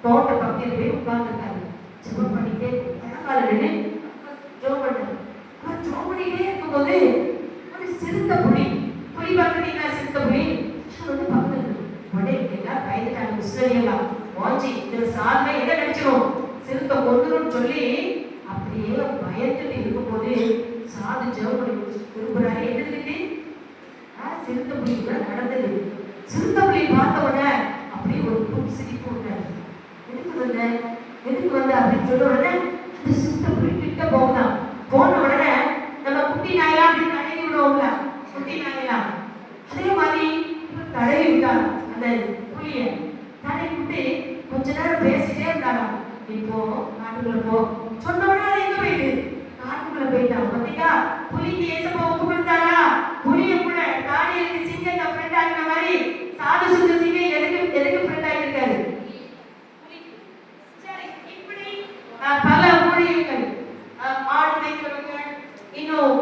தோட்ட பக்கத்தில் போய் உட்கார்ந்துருக்காரு. ஜெபம் பண்ணிட்டே பழங்கால நின்று ஜெபம் பண்ணாரு. அவர் ஜெபம் பண்ணிட்டே இருக்கும்போது ஒரு சிறுத்தை புலி பார்த்துட்டீங்களா, சிறுத்தை புலி வந்து பக்கத்துல இருக்கு. உடனே எல்லாம் பயந்துட்டாங்க. முஸ்லிம்லாம் வாஞ்சி இதுல சாதனை எதை நினைச்சிடும், சிறுத்தை கொண்டுரும் சொல்லி அப்படியே பயந்துட்டு இருக்கும்போது சாது ஜெபம் பண்ணி திரும்புறாரு. என்னதுக்கு சிறுத்தை புலி கூட நடந்தது. சிறுத்தை புலி பார்த்த உடனே அப்படியே ஒரு புல் சிரிப்பு விட்டாரு. எதுக்கு வந்த அப்படின்னு சொல்ல உடனே அந்த சிறுத்தை புலி கிட்ட போகுதான். போன உடனே நம்ம குட்டி நாயெல்லாம் அப்படின்னு தடவி விடுவோம்ல, குட்டி நாயெல்லாம் அதே மாதிரி தடவி விட்டாங்க. அந்த புலிய தடவி விட்டு கொஞ்ச நேரம் பேசிட்டே இருந்தாங்க. இப்போ காட்டுக்குள்ள போ சொன்ன உடனே எங்க போயிட்டு காட்டுக்குள்ள போயிட்டான். பார்த்தீங்களா, புலிக்கு ஏசப்பா ஒப்பு கொடுத்தாரா? புலிய கூட தானியலுக்கு சிங்கத்தை ஃப்ரெண்ட் ஆகிற மாதிரி சாது சுந்தர சிங்க எதுக்கு ஃப்ரெண்ட் ஆகியிருக்காரு? சரி, இப்படி பல ஊழியர்கள், மாடு மேய்க்கிறவங்க, இன்னும்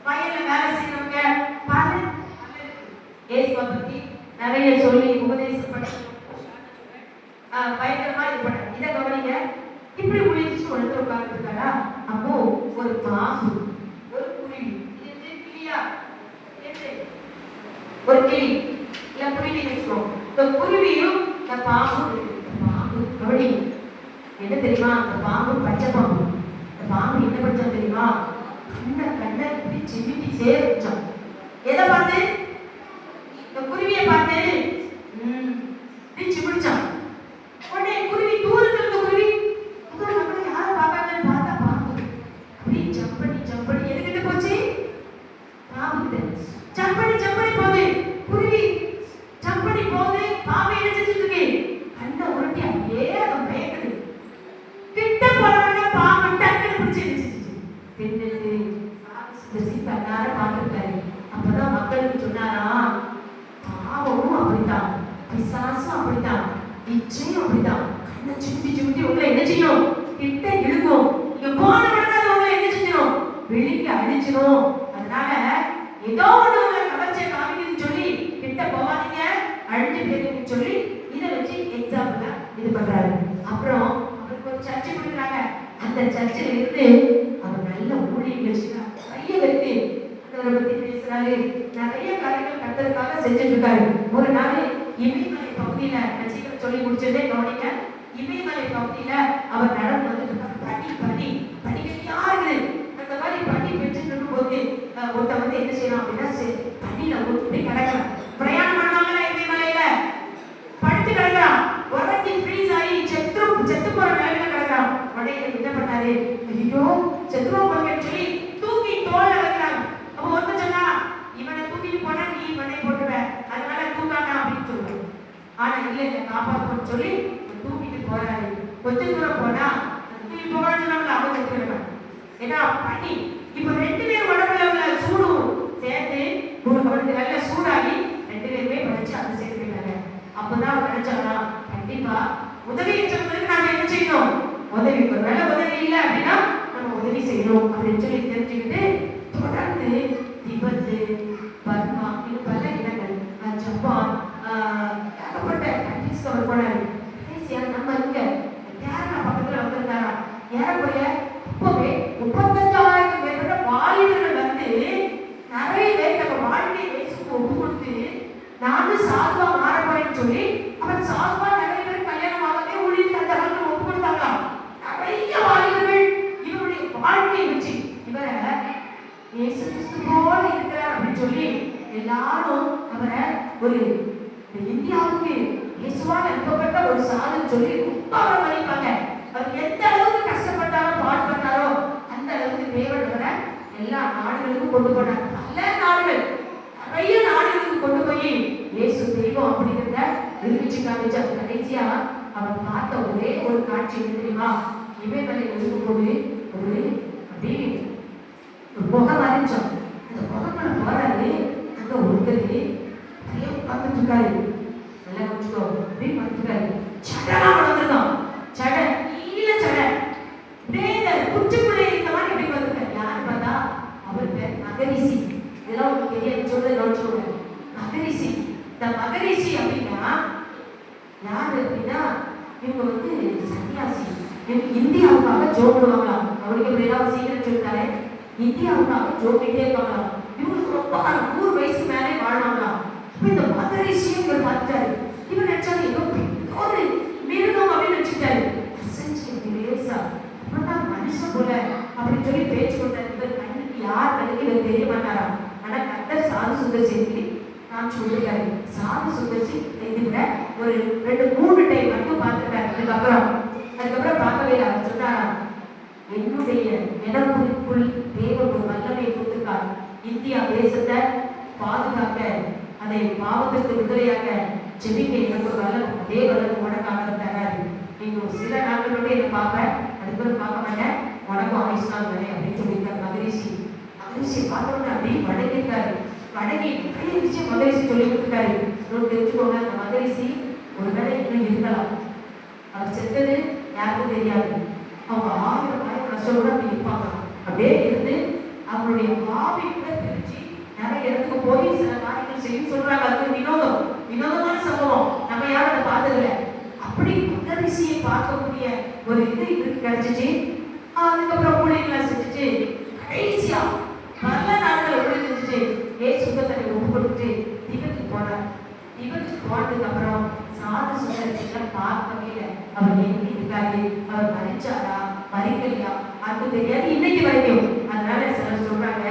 வயல்ல வேலை செய்யறவங்க, பல ஏசுவை பத்தி நிறைய சொல்லி உபதேசம் பண்ண பயங்கரமா இது பண்ண. இதை கவனிங்க. இப்படி முடிச்சு ஒருத்தர் உட்கார்ந்து இருக்காரா, அப்போ ஒரு பாம்பு, ஒரு குருவி, இது கிளியா, ஒரு கிளி இல்ல குருவி வச்சுக்கோம். இந்த குருவியும் இந்த பாம்பு கவனி. என்ன தெரியுமா, அந்த பாம்பு பச்சை பாம்பு. இந்த பாம்பு என்ன பச்சை தெரியுமா, கண்ணை இப்படி சிமிட்டிட்டே இருந்துச்சான். எதை பார்த்து? இந்த குருவியை பார்த்து சிமிடிச்சான். உடனே குருவி தூரத்துல இருந்த குருவி நம்மள யாரும் பார்க்காங்கன்னு பார்த்தா பாம்பு அப்படி ஜம்படி எதுக்கிட்ட போச்சு? பாம்பு கிட்ட ஜம்படி போகுது. குருவி ஜம்படி போகுது. பாம்பு என்ன செஞ்சுட்டு இருக்கு? கண்ணை உருட்டி அப்படியே அதை மயக்குது. கிட்ட போறவன பாம்பு டக்குன்னு பிடிச்சிருச்சு. பின்னுக்கு எல்லாரும் பார்த்துருக்காரு. அப்பதான் மக்களுக்கு சொன்னாரா, பாவமும் அப்படித்தான், பிசாசும் அப்படித்தான், இச்சையும் அப்படித்தான். கண்ணை சுட்டி உங்களை என்ன செய்யும்? கிட்ட இழுக்கும். நீங்க போன உடனே உங்களை என்ன செஞ்சிடும்? விழுங்கி அடிச்சிடும். அதனால ஏதோ ஒண்ணு உங்களை கவர்ச்சியை காமிக்குதுன்னு சொல்லி கிட்ட போவாதீங்க, அழிஞ்சு போயிருக்குன்னு சொல்லி இதை வச்சு எக்ஸாம்பிளா இது பண்றாரு. அப்புறம் அவருக்கு ஒரு சர்ச்சை கொடுக்குறாங்க. அந்த சர்ச்சையில இருந்து அவர் நல்ல ஊழியம் வச்சுக்கிறார். கையை வைத்து அவரை பத்தி பேசுறாரு. நிறைய காரியங்கள் கர்த்தருக்காக செஞ்சுட்டு இருக்காரு. ஒரு நாள் இமயமலை பகுதியில, சீக்கிரம் சொல்லி முடிச்சதே கவனிக்க, இமயமலை பகுதியில அவர் நடந்து வந்துட்டு பனிக்கட்டியா இருக்குது. அந்த மாதிரி பனி பெற்றுட்டு இருக்கும் போது ஒருத்த வந்து என்ன செய்யலாம் அப்படின்னா, பனியில ஒட்டி கிடக்கலாம். பிரயாணம் பண்ணுவாங்களா இமயமலையில, படுத்து கிடக்கிறான். உடஞ்சி ஃப்ரீஸ் ஆகி செத்து போற நிலையில கிடக்கிறான். உடனே என்ன பண்ணாரு, ஐயோ செத்துருவோம் போங்கன்னு சொல்லி தூக்கி தோல்ல வைக்கிறாங்க. அப்போ ஒருத்தர் சொன்னா, இவனை தூக்கிட்டு போனா நீ இவனை போட்டுவேன், அதனால தூக்கானா அப்படின்னு சொல்லுவேன். ஆனா இல்ல காப்பாற்றுன்னு சொல்லி தூக்கிட்டு போறாரு. கொஞ்சம் தூரம் போனா தூக்கி போகணும்னு நம்மள அவங்க எடுத்துக்கிடுவேன். ஏன்னா பனி இப்ப ரெண்டு பேர் உடம்புல உள்ள சூடும் சேர்த்து அவனுக்கு நல்ல சூடாகி ரெண்டு பேருமே படிச்சு அந்த சேர்த்து போயிட்டாங்க. அப்பதான் அவர் நினைச்சாங்கன்னா, கண்டிப்பா உதவி செஞ்சவங்களுக்கு நாம என்ன செய்யணும்? உதவி. ஒரு வேலை உதவி இல்லை அப்படின்னா நம்ம உதவி செய்யணும் அப்படின்னு சொல்லி தெரிஞ்சுக்கிட்டு தொடர்ந்து திபெத்து, பர்மா, இன்னும் பல இடங்கள், ஜப்பான், ஏகப்பட்ட கண்ட்ரீஸ்க்கு அவர் போனாரு. நம்ம இங்க கேரளா பக்கத்துல வந்திருந்தாரா, ஏறக்குறைய இப்பவே 35,000 மேற்பட்ட வாலிபர்கள் வந்து நிறைய பேர் நம்ம வாழ்க்கையை வயசுக்கு ஒப்பு கொடுத்து நானும் சாதுவா மாற போறேன்னு சொல்லி அவர் சாதுவா நிறைய பேர் கல்யாணம் ஆகவே ஊழியர் அந்த காலத்தில் ஒப்பு கொடுத்தாங்களாம். நிறைய வாலிபர்கள் இவருடைய வாழ்க்கையை வச்சு இவரை இயேசு கிறிஸ்து போல இருக்கிறார் அப்படின்னு சொல்லி எல்லாரும் அவரை ஒரு இந்தியாவுக்கு இயேசுவால் அனுப்பப்பட்ட ஒரு சாதுன்னு சொல்லி ரொம்ப அவரை மதிப்பாங்க. அவர் எந்த அளவுக்கு கஷ்டப்பட்டாரோ பாடுபட்டாரோ அந்த அளவுக்கு தேவன் அவரை எல்லா நாடுகளுக்கும் கொண்டு போனார். பல நாடுகள், நிறைய நாடுகளுக்கு கொண்டு போய் இயேசு தெய்வம் அப்படிங்கிறத நிரூபிச்சு காமிச்சார். கடைசியா அவர் பார்த்த ஒரே ஒரு காட்சி என்ன தெரியுமா? இமயமலை இருக்கும்போது ஒரு அப்படியே அவர் பேர் மகரிஷி. இதெல்லாம் உங்களுக்கு தெரியாது, சொல்றது கவனிச்சுக்கோங்க. மகரிஷி. இந்த மகரிஷி அப்படின்னா யாரு அப்படின்னா இவங்க வந்து சன்னியாசி. இந்தியாவுக்காக ஜோம் பண்ணுவாங்களாம். அவருக்கு இப்படி ஏதாவது சீக்கிரம் சொல்லிட்டாரு, இந்தியாவுக்காக ஜோம் பண்ணிட்டே இருப்பாங்களாம். இவங்களுக்கு ரொம்ப 100 வயசுக்கு மேலே வாழ்வாங்களாம். அப்ப இந்த மகரிஷியும் இவர் பார்த்துட்டாரு. இவர் நினைச்சாரு ஏதோ ஒரு மிருகம் அப்படின்னு நினைச்சுட்டாரு. லேசா அப்படின்னா மனுஷன் போல அப்படின்னு சொல்லி பேச்சு கொண்டாரு. இவர் கண்ணுக்கு யார் கண்ணுக்கு இவர் தெரிய மாட்டாராம். ஆனா கர்த்தர் சாது சுந்தர்சி நான் சொல்லிருக்காரு. சாது சுந்தர்சி இதுல ஒரு 2-3 டைம் மட்டும் பார்த்துட்டாரு. அதுக்கப்புறம் பார்க்கவே இல்லை. அவர் சொன்னாராம், என்னுடைய எனக்குள் தேவன் ஒரு வல்லமை கொடுத்திருக்கார். இந்தியா தேசத்தை பாதுகாக்க, அதை பாவத்திற்கு விடுதலையாக்க ஜெபிக்க எனக்கு ஒரு வல்லம், அதே வல்லம் உனக்காக தராரு. நீங்க ஒரு சில நாட்களோட என்னை பார்ப்பேன், அதுக்கப்புறம் பார்க்க மாட்டேன், உனக்கும் ஆயுஷ்தான் வரேன் அப்படின்னு சொல்லியிருக்காரு மகரிஷி. மகரிஷி பார்த்தோம்னா அப்படியே வணங்கியிருக்காரு. வணங்கி நிறைய விஷயம் மகரிஷி சொல்லி கொடுத்துருக்காரு. தெரிஞ்சுக்கோங்க, அந்த மகரிஷி ஒருவேளை இன்னும் இருக்கலாம். அவர் செத்தது யாருக்கும் தெரியாது. அவங்க 1000 வருஷம் அப்படி இருப்பாங்க. அப்படியே இருந்து அவங்களுடைய ஆவி கூட பிரிச்சு நிறைய இடத்துக்கு போய் சில காரியங்கள் செய்யும் சொல்றாங்க. அது வினோதமான சம்பவம். நம்ம யாரும் அதை பார்த்ததில்லை. அப்படி மகரிஷியை பார்க்கக்கூடிய ஒரு இது இவருக்கு கிடைச்சிச்சு. அதுக்கப்புறம் ஊழியர்களை செஞ்சுட்டு கடைசியா பல நாட்கள் ஊழியர் செஞ்சுட்டு சுத்தத்தை ஒப்பு கொடுத்துட்டு திபத்துக்கு போனார். திபத்துக்கு போனதுக்கு அப்புறம் சாது சுந்தரத்தை பார்க்கவே இல்லை. அவர் எப்படி இருக்காரு, அவர் மறிச்சாரா மறிக்கலையா அது தெரியாது இன்னைக்கு வரைக்கும். அதனால சிலர் சொல்றாங்க,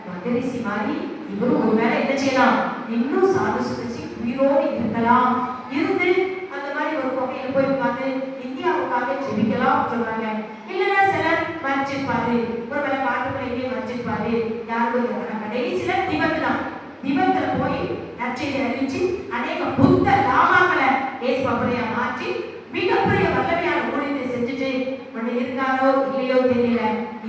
மகரிஷி மாதிரி இவரும் ஒருவேளை என்ன செய்யலாம், இன்னும் சாது சுந்தரசி உயிரோடு இருக்கலாம், இருந்து அந்த மாதிரி ஒரு கோட்டையில போய் உட்கார்ந்து இந்தியாவுக்காக ஜெபிக்கலாம் சொல்றாங்க. இல்லைன்னா சிலர் மறிச்சிருப்பாரு, ஒருவேளை காட்டுக்குள்ளேயே மறிச்சிருப்பாரு, யாருக்கும் கடைசியில திபத்துல போய் நற்செய்தி அறிவிச்சு அநேக புத்த லாமாக்களை இயேசு அப்படியா மாற்றி மிகப்பெரிய வல்லமையான ஊழியத்தை செஞ்சுட்டு ஒண்ணு இருக்காரோ இல்லையோ தெரியல.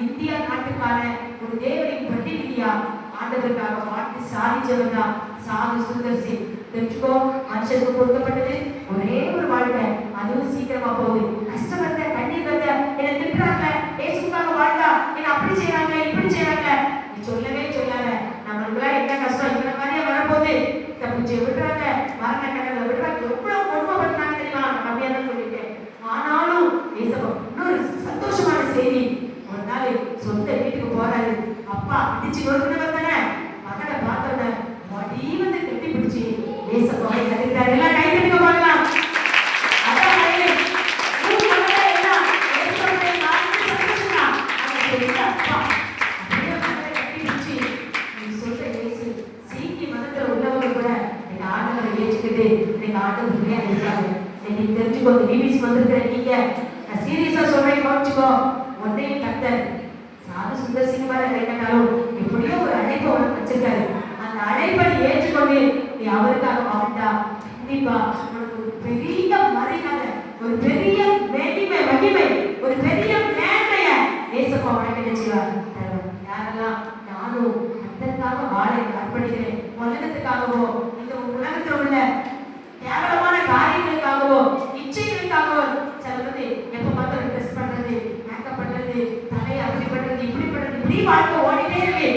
இந்தியா நாட்டுக்கான ஒரு தேவனின் பிரதிநிதியா ஆண்டவருக்காக வாழ்த்து சாதிச்சவர் தான் சாது சுந்தர்சி. தெரிஞ்சுக்கோ, மனுஷனுக்கு கொடுக்கப்பட்டது ஒரே ஒரு வாழ்க்கை, அதுவும் சீக்கிரமா போகுது. கஷ்டம் வந்த கண்ணீர் வந்த என்னை திட்டுறாங்க, இயேசுக்காக வாழ்ந்தா என்ன அப்படி செய்யறாங்க இப்படி செய்யறாங்க, நீ சொல்லவே சொல்லாத. நம்மளுக்குலாம் என்ன கஷ்டம் இந்த மாதிரியே வரப்போகுது, தப்பிச்சு விடுறாங்க, மரண கடலை விடுறாங்க, எவ்வளவு கொடுமைப்படுறாங்க தெரியுமா, நம்ம அப்படியே தான் சொல்லிட்டேன். ஆனாலும் இன்னொரு சந்தோஷமான செய்தி, ஒரு நாள் சொந்த வீட்டுக்கு போறாரு. அப்பா அடிச்சு கொடுக்கணும் தானே, மகனை பார்த்தோட வடி வந்து கட்டி பிடிச்சி ஏசப்பாவை கட்டிட்டாரு. எல்லாம் கை கட்டுக்க போகலாம். தெரிஞ்சுக்கோங்க, பிபிசி வந்திருக்கிற நீங்க சீரியஸா சொல்றேன், கவனிச்சுக்கோ. ஒன்னே கர்த்தர் சாது சுந்தர்சிங் மாதிரி கேட்டாலும் எப்படியோ ஒரு அழைப்பை உனக்கு வச்சிருக்காரு. அந்த அழைப்பை ஏற்றுக்கொண்டு நீ அவருக்காக வாழ்ந்தா கண்டிப்பா உனக்கு ஒரு பெரிய மரியாதை, ஒரு பெரிய மகிமை, ஒரு பெரிய மேன்மைய ஏசப்பா உனக்கு நினைச்சுவார். யாரெல்லாம் நானும் கர்த்தருக்காக வாழ அர்ப்பணிக்கிறேன், உலகத்துக்காகவோ இந்த உலகத்தில் உள்ள கேவலமான காரியங்களுக்காகவோ இச்சைகளுக்காகவோ சில வந்து எப்ப பார்த்தாலும் ட்ரெஸ் பண்றது, மேக்கப் பண்றது, தலையை அப்படி பண்றது இப்படி பண்றது, இப்படி வாழ்க்கை ஓடிட்டே இருக்கு.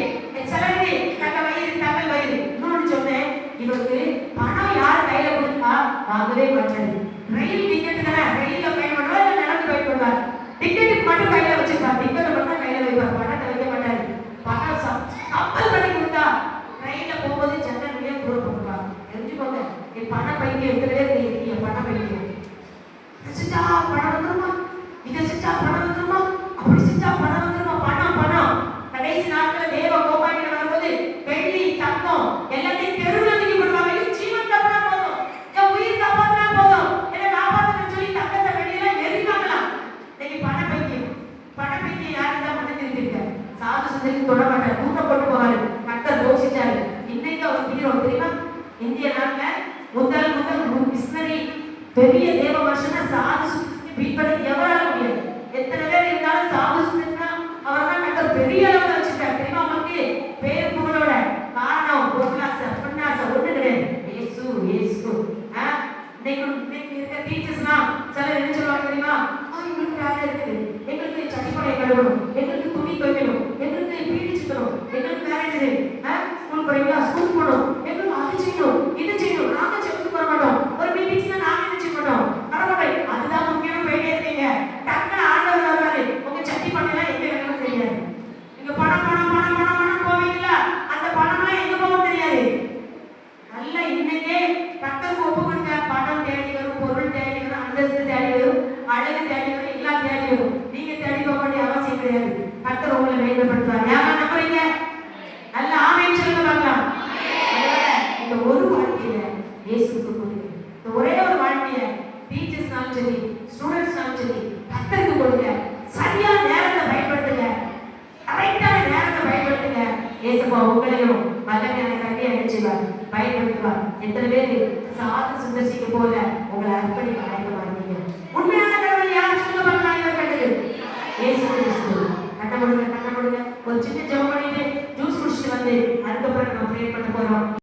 சிலருக்கு தங்கள் வயிறு. இன்னொன்னு சொன்னேன், இவருக்கு பணம் யார் கையில கொடுத்தா வாங்கவே மாட்டாரு. ரயில் டிக்கெட் தானே, ரயில்ல பயன்படுவார் இல்லை நடந்து பயன்படுவார். டிக்கெட்டுக்கு மட்டும் கையில வச்சிருப்பார், டிக்கெட் மட்டும் கையில வைப்பார், பணத்தை வைக்க மாட்டாரு. பணம் கப்பல் பண்ணி கொடுத்தா ரயில்ல போகும்போது ஜன்னல் வழியா கூட போட்டுருவாங்க. தெரிஞ்சுக்கோங்க, பண பைக்கு இருக்கிறதே இருக்கீங்க, பண பைக்கு செஞ்சா பணம் வந்துருமா, இதை செஞ்சா பணம் வந்துருமா, அப்படி செஞ்சா பணம் வந்துருமா, பணம் பணம். கடைசி நாட்கள் தேவ கோபாயில வரும்போது வெள்ளி தங்கம் எல்லாத்தையும் தெருவில் தூக்கி போடுவாங்க. ஜீவன் தப்பா போதும், என் உயிர் தப்பாத்தினா போதும், என்ன காப்பாற்றணும்னு சொல்லி தங்கத்தை வெளியெல்லாம் எரிவாங்களாம். இன்னைக்கு பண பைக்கு யாரு தான் பண்ண தெரிஞ்சிருக்க. சாது சுந்தரி தொட மாட்டார், தூக்க போட்டு போவாரு. கர்த்தர் யோசிச்சாரு. இன்னைக்கு அவர் தீரம் தெரியுமா, இந்திய நாட்டில் முதல் மிஷனரி பெரிய தேவ மனுஷனா சாது சுந்தரி பீட் பண்ண எவரால முடியாது. எத்தனை பேர் இருந்தாலும் சாது சுந்தரினா அவர் தான் கர்த்தர் பெரிய அளவில் வச்சிருக்காரு. தெரியுமா உங்களுக்கு, பேர் புகழோட காரணம் பொருளாசை பொன்னாசை ஒண்ணு கிடையாது. இயேசு இன்னைக்கு இருக்க டீச்சர்ஸ்லாம் சிலர் என்ன சொல்லுவாங்க தெரியுமா, எங்களுக்கு வேலை இருக்குது, எங்களுக்கு சட்டிப்பாளையம் கழுவணும், எங்களுக்கு துணி துவைக்கணும், எங்களுக்கு பீடி சுத்தணும், எங்களுக்கு போறீங்களா, ஸ்கூல் போகணும், எங்களுக்கு அது செய்யணும், இது செய்யணும், நாங்க செப்புக்கு வர மாட்டோம், ஒரு மீட்டிங்ஸ்ல நாங்க என்ன செய்ய மாட்டோம், வரமாட்டோம். அதுதான் முக்கியம். போயிட்டே இருக்கீங்க. டக்குனு ஆண்டவர் வருவாரு. உங்க சட்டி பண்ணலாம் எங்க வேணும்னு தெரியாது. நீங்க பணம் பணம் பணம் பணம் பணம் போவீங்களா, அந்த பணம்லாம் எங்க போகும் தெரியாது. நல்லா இன்னைக்கே கர்த்தருக்கு ஒப்பு கொடுங்க. பணம் தேடி வரும், பொருள் தேடி வரும், அந்தஸ்து தேடி வரும், அழகு தேடி வரும், எல்லாம் தேடி வரும். நீங்க தேடி போக வேண்டிய அவசியம் கிடையாது. கர்த்தர் உங்களை மேம்படுத்துவார். யாரா நம்புறீங்க? நல்ல ஆமென் சொல்லுங்க பார்க்கலாம். இந்த ஒரு வாழ்க்கையில இயேசுவுக்கு கொடுங்க. இந்த ஒரே ஒரு வாழ்க்கைய டீச்சர்ஸ்னாலும் சரி, ஸ்டூடெண்ட்ஸ்னாலும் சரி, கர்த்தருக்கு கொடுங்க. சரியான நேரத்தை பயன்படுத்துங்க. கரெக்டான நேரத்தை பயன்படுத்துங்க. இயேசுப்பா உங்களையும் வல்லமையான கட்டியை அடிச்சுவார், பயன்படுத்துவார். எத்தனை பேர் சாது சுந்தர்சிக்கு போல உங்களை அர்ப்பணிப்பாங்க.